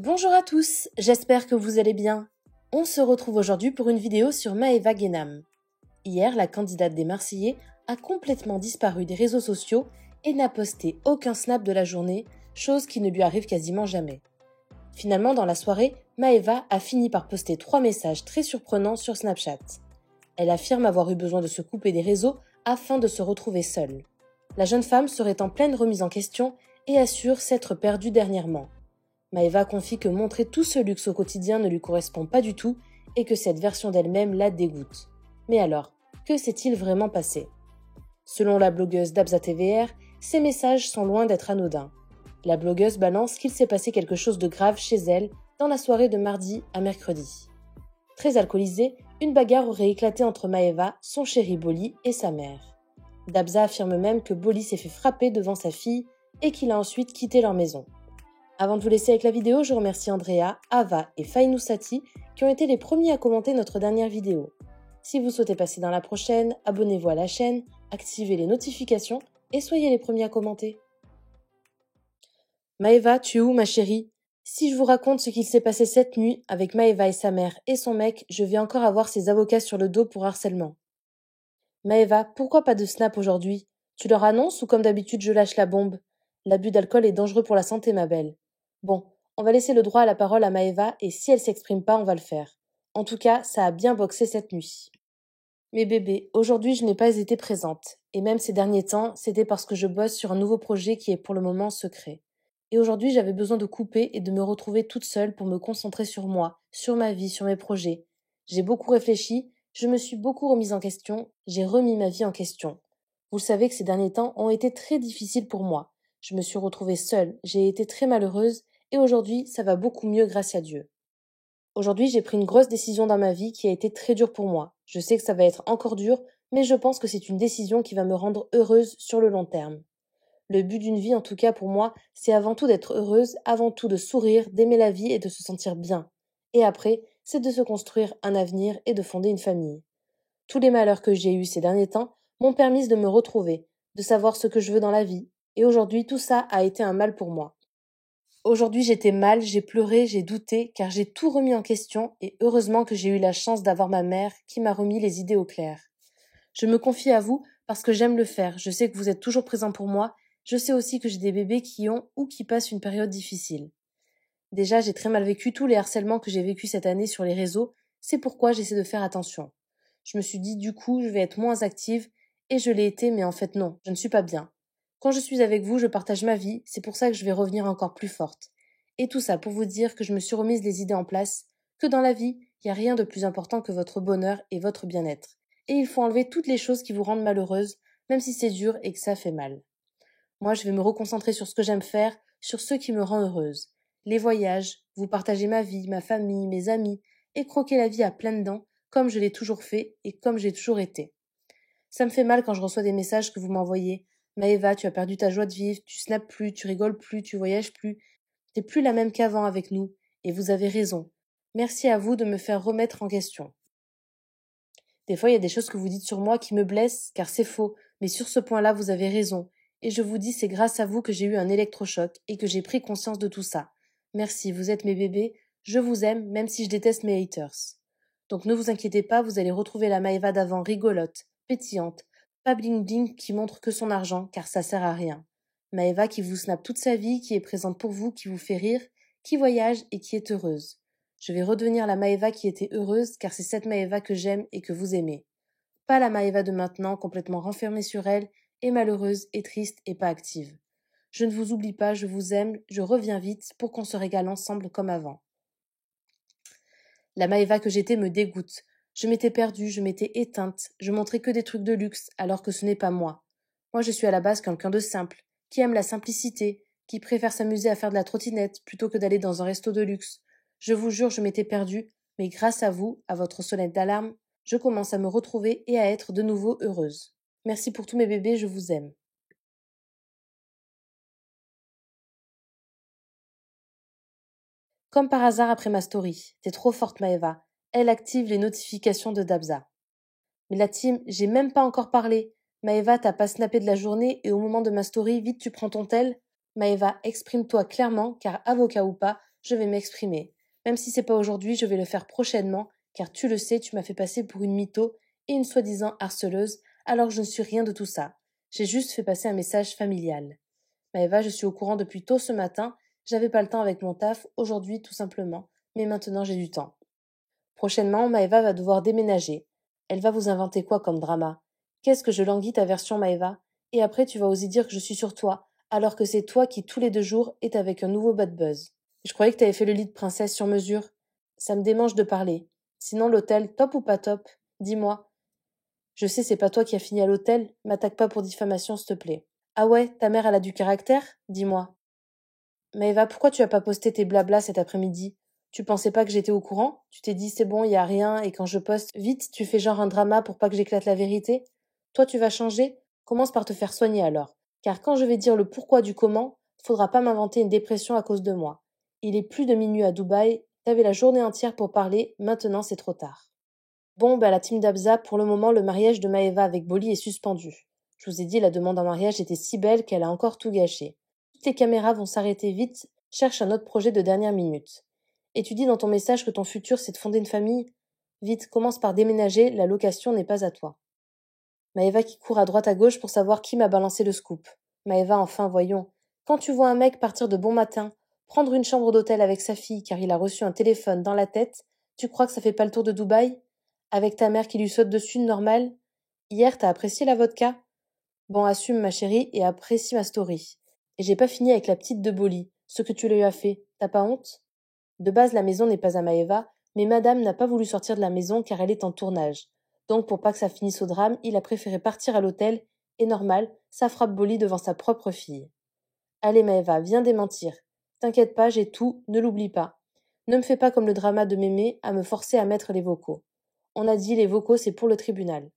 Bonjour à tous, j'espère que vous allez bien. On se retrouve aujourd'hui pour une vidéo sur Maëva Guénam. Hier, la candidate des Marseillais a complètement disparu des réseaux sociaux et n'a posté aucun snap de la journée, chose qui ne lui arrive quasiment jamais. Finalement, dans la soirée, Maëva a fini par poster 3 messages très surprenants sur Snapchat. Elle affirme avoir eu besoin de se couper des réseaux afin de se retrouver seule. La jeune femme serait en pleine remise en question et assure s'être perdue dernièrement. Maëva confie que montrer tout ce luxe au quotidien ne lui correspond pas du tout et que cette version d'elle-même la dégoûte. Mais alors, que s'est-il vraiment passé ? Selon la blogueuse Dabza TVR, ces messages sont loin d'être anodins. La blogueuse balance qu'il s'est passé quelque chose de grave chez elle dans la soirée de mardi à mercredi. Très alcoolisée, une bagarre aurait éclaté entre Maëva, son chéri Boli et sa mère. Dabza affirme même que Boli s'est fait frapper devant sa fille et qu'il a ensuite quitté leur maison. Avant de vous laisser avec la vidéo, je remercie Andrea, Ava et Fainoussati qui ont été les premiers à commenter notre dernière vidéo. Si vous souhaitez passer dans la prochaine, abonnez-vous à la chaîne, activez les notifications et soyez les premiers à commenter. Maëva, tu es où ma chérie ? Si je vous raconte ce qu'il s'est passé cette nuit avec Maëva et sa mère et son mec, je vais encore avoir ses avocats sur le dos pour harcèlement. Maëva, pourquoi pas de snap aujourd'hui ? Tu leur annonces ou comme d'habitude je lâche la bombe ? L'abus d'alcool est dangereux pour la santé, ma belle. Bon, on va laisser le droit à la parole à Maëva et si elle s'exprime pas, on va le faire. En tout cas, ça a bien boxé cette nuit. Mes bébés, aujourd'hui je n'ai pas été présente. Et même ces derniers temps, c'était parce que je bosse sur un nouveau projet qui est pour le moment secret. Et aujourd'hui j'avais besoin de couper et de me retrouver toute seule pour me concentrer sur moi, sur ma vie, sur mes projets. J'ai beaucoup réfléchi, je me suis beaucoup remise en question, j'ai remis ma vie en question. Vous le savez que ces derniers temps ont été très difficiles pour moi. Je me suis retrouvée seule, j'ai été très malheureuse et aujourd'hui ça va beaucoup mieux grâce à Dieu. Aujourd'hui j'ai pris une grosse décision dans ma vie qui a été très dure pour moi. Je sais que ça va être encore dur, mais je pense que c'est une décision qui va me rendre heureuse sur le long terme. Le but d'une vie, en tout cas pour moi, c'est avant tout d'être heureuse, avant tout de sourire, d'aimer la vie et de se sentir bien. Et après, c'est de se construire un avenir et de fonder une famille. Tous les malheurs que j'ai eus ces derniers temps m'ont permis de me retrouver, de savoir ce que je veux dans la vie. Et aujourd'hui, tout ça a été un mal pour moi. Aujourd'hui, j'étais mal, j'ai pleuré, j'ai douté, car j'ai tout remis en question et heureusement que j'ai eu la chance d'avoir ma mère qui m'a remis les idées au clair. Je me confie à vous parce que j'aime le faire, je sais que vous êtes toujours présent pour moi, je sais aussi que j'ai des bébés qui ont ou qui passent une période difficile. Déjà, j'ai très mal vécu tous les harcèlements que j'ai vécus cette année sur les réseaux, c'est pourquoi j'essaie de faire attention. Je me suis dit du coup, je vais être moins active, et je l'ai été, mais en fait non, je ne suis pas bien. Quand je suis avec vous, je partage ma vie, c'est pour ça que je vais revenir encore plus forte. Et tout ça pour vous dire que je me suis remise les idées en place, que dans la vie, il n'y a rien de plus important que votre bonheur et votre bien-être. Et il faut enlever toutes les choses qui vous rendent malheureuse, même si c'est dur et que ça fait mal. Moi, je vais me reconcentrer sur ce que j'aime faire, sur ce qui me rend heureuse. Les voyages, vous partager ma vie, ma famille, mes amis, et croquer la vie à pleines dents, comme je l'ai toujours fait et comme j'ai toujours été. Ça me fait mal quand je reçois des messages que vous m'envoyez. Maëva, tu as perdu ta joie de vivre, tu snaps plus, tu rigoles plus, tu voyages plus. T'es plus la même qu'avant avec nous. Et vous avez raison. Merci à vous de me faire remettre en question. Des fois, il y a des choses que vous dites sur moi qui me blessent, car c'est faux. Mais sur ce point-là, vous avez raison. Et je vous dis, c'est grâce à vous que j'ai eu un électrochoc et que j'ai pris conscience de tout ça. Merci, vous êtes mes bébés. Je vous aime, même si je déteste mes haters. Donc ne vous inquiétez pas, vous allez retrouver la Maëva d'avant rigolote, pétillante, pas bling bling qui montre que son argent, car ça sert à rien. Maëva qui vous snappe toute sa vie, qui est présente pour vous, qui vous fait rire, qui voyage et qui est heureuse. Je vais redevenir la Maëva qui était heureuse, car c'est cette Maëva que j'aime et que vous aimez. Pas la Maëva de maintenant, complètement renfermée sur elle, et malheureuse, et triste, et pas active. Je ne vous oublie pas, je vous aime, je reviens vite pour qu'on se régale ensemble comme avant. La Maëva que j'étais me dégoûte. Je m'étais perdue, je m'étais éteinte, je montrais que des trucs de luxe, alors que ce n'est pas moi. Moi je suis à la base quelqu'un de simple, qui aime la simplicité, qui préfère s'amuser à faire de la trottinette plutôt que d'aller dans un resto de luxe. Je vous jure, je m'étais perdue, mais grâce à vous, à votre sonnette d'alarme, je commence à me retrouver et à être de nouveau heureuse. Merci pour tous mes bébés, je vous aime. Comme par hasard après ma story, t'es trop forte Maëva. Elle active les notifications de Dabza. Mais la team, j'ai même pas encore parlé. Maëva, t'as pas snappé de la journée et au moment de ma story, vite tu prends ton tel. Maëva, exprime-toi clairement, car avocat ou pas, je vais m'exprimer. Même si c'est pas aujourd'hui, je vais le faire prochainement, car tu le sais, tu m'as fait passer pour une mytho et une soi-disant harceleuse, alors que je ne suis rien de tout ça. J'ai juste fait passer un message familial. Maëva, je suis au courant depuis tôt ce matin, j'avais pas le temps avec mon taf, aujourd'hui tout simplement, mais maintenant j'ai du temps. Prochainement, Maëva va devoir déménager. Elle va vous inventer quoi comme drama? Qu'est-ce que je languis ta version, Maëva? Et après, tu vas oser dire que je suis sur toi, alors que c'est toi qui, tous les 2 jours, est avec un nouveau bad buzz. Je croyais que t'avais fait le lit de princesse sur mesure. Ça me démange de parler. Sinon, l'hôtel, top ou pas top? Dis-moi. Je sais, c'est pas toi qui as fini à l'hôtel, m'attaque pas pour diffamation, s'il te plaît. Ah ouais, ta mère, elle a du caractère? Dis-moi. Maëva, pourquoi tu as pas posté tes blablas cet après-midi? Tu pensais pas que j'étais au courant? Tu t'es dit c'est bon, y a rien, et quand je poste, vite, tu fais genre un drama pour pas que j'éclate la vérité? Toi, tu vas changer? Commence par te faire soigner alors. Car quand je vais dire le pourquoi du comment, faudra pas m'inventer une dépression à cause de moi. Il est plus de minuit à Dubaï, t'avais la journée entière pour parler, maintenant c'est trop tard. Bon, la team d'Abza, pour le moment, le mariage de Maëva avec Bolly est suspendu. Je vous ai dit, la demande en mariage était si belle qu'elle a encore tout gâché. Toutes les caméras vont s'arrêter vite, cherche un autre projet de dernière minute. Et tu dis dans ton message que ton futur c'est de fonder une famille? Vite, commence par déménager, la location n'est pas à toi. Maëva qui court à droite à gauche pour savoir qui m'a balancé le scoop. Maëva, enfin, voyons. Quand tu vois un mec partir de bon matin, prendre une chambre d'hôtel avec sa fille car il a reçu un téléphone dans la tête, tu crois que ça fait pas le tour de Dubaï? Avec ta mère qui lui saute dessus, normal? Hier, t'as apprécié la vodka? Bon, assume, ma chérie, et apprécie ma story. Et j'ai pas fini avec la petite de Bolly. Ce que tu lui as fait, t'as pas honte? De base, la maison n'est pas à Maëva, mais madame n'a pas voulu sortir de la maison car elle est en tournage. Donc, pour pas que ça finisse au drame, il a préféré partir à l'hôtel, et normal, ça frappe Bolly devant sa propre fille. Allez, Maëva, viens démentir. T'inquiète pas, j'ai tout, ne l'oublie pas. Ne me fais pas comme le drama de Mémé à me forcer à mettre les vocaux. On a dit les vocaux, c'est pour le tribunal.